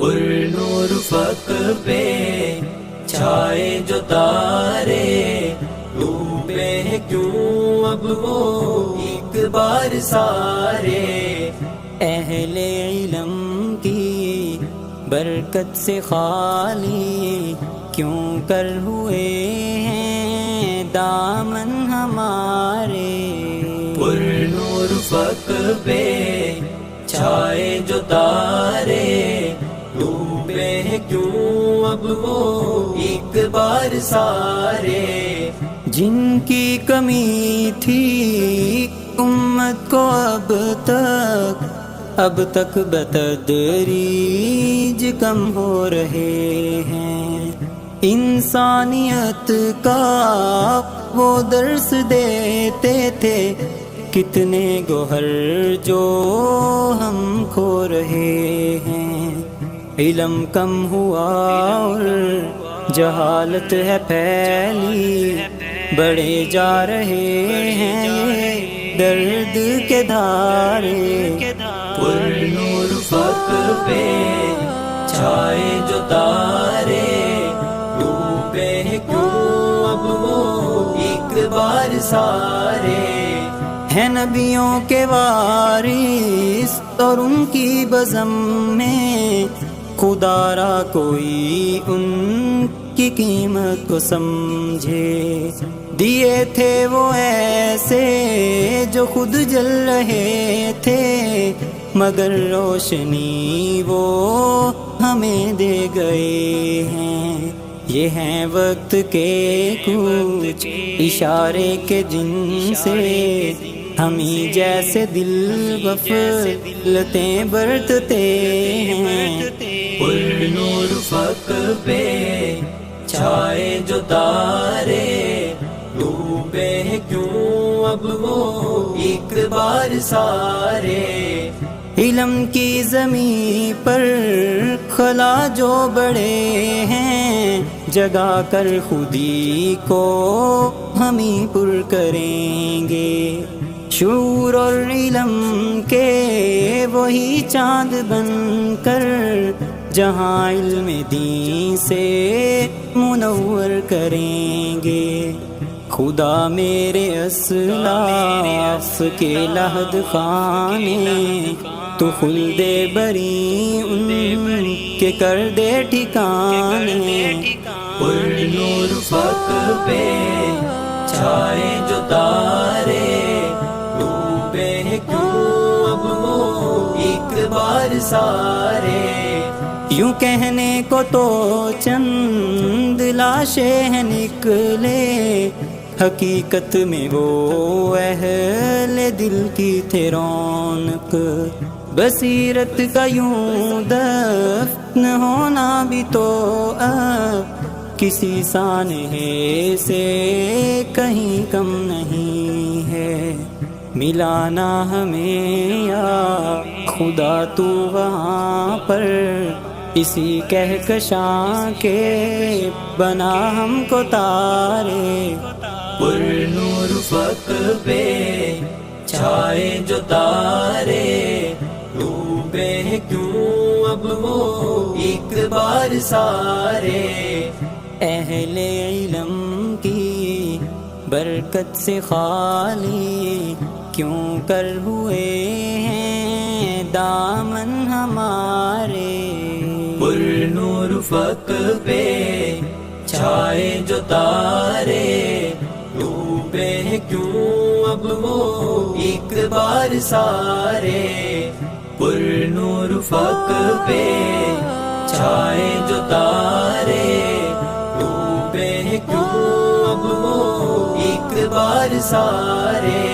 پر نور فق پہ چھائے جو تارے، ڈوبے ہیں کیوں اب وہ ایک بار سارے۔ اہل علم کی برکت سے خالی کیوں کر ہوئے ہیں دامن ہمارے۔ پر نور فق پہ چھائے جو تارے، ڈوبے ہیں کیوں اب وہ ایک بار سارے۔ جن کی کمی تھی امت کو اب تک بتدریج کم ہو رہے ہیں۔ انسانیت کا وہ درس دیتے تھے، کتنے گوہر جو ہم کھو رہے ہیں۔ علم کم ہوا اور جہالت ہے پھیلی، بڑھے جا رہے ہیں درد کے دھارے۔ پر نور فق پہ چھائے جو تارے، ڈوبے ہیں کیوں اب وہ ایک بار سارے۔ ہیں نبیوں کے وارث اور ان کی بزم میں، خدا را کوئی ان کی قیمت کو سمجھے۔ دیے تھے وہ ایسے جو خود جل رہے تھے، مگر روشنی وہ ہمیں دے گئے ہیں۔ یہ ہیں وقت کے کچھ اشارے کے جن سے ہمیں جیسے دل غفلتیں برتتے ہیں۔ پر نور فق پہ چھائے جو تارے، ڈوبے ہیں کیوں اب وہ ایک بار سارے۔ علم کی زمین پر خلا جو بڑے ہیں، جگا کر خودی کو ہم ہی پر کریں گے۔ شعور اور علم کے وہی چاند بن کر، جہاں علم دین سے منور کریں گے۔ خدا میرے اسلاف کے لحد خانے، تو خلد بری ان کے کر دے ٹھکانے۔ پر نور فق پہ چھائے جو تارے، ڈوبے ہیں کیوں اب وہ ایک بار سارے۔ یوں کہنے کو تو چند لاشیں نکلے، حقیقت میں وہ اہل دل کی تھے رونق۔ بصیرت کا یوں دفن ہونا بھی تو اب کسی سانحے سے کہیں کم نہیں ہے۔ ملانا ہمیں یا خدا تو وہاں پر، اسی کہکشاں کے بنا ہم کو تارے۔ پر نور فق پہ چھائے جو تارے، ڈوبے ہیں کیوں اب وہ ایک بار سارے۔ اہل علم کی برکت سے خالی کیوں کر ہوئے ہیں دامن ہمارے۔ پر نور فق پہ چھائے جو تارے، ڈوبے ہیں کیوں اب وہ ایک بار سارے۔ پر نور فق پہ چھائے جو تارے، ڈوبے ہیں کیوں اب وہ ایک بار سارے۔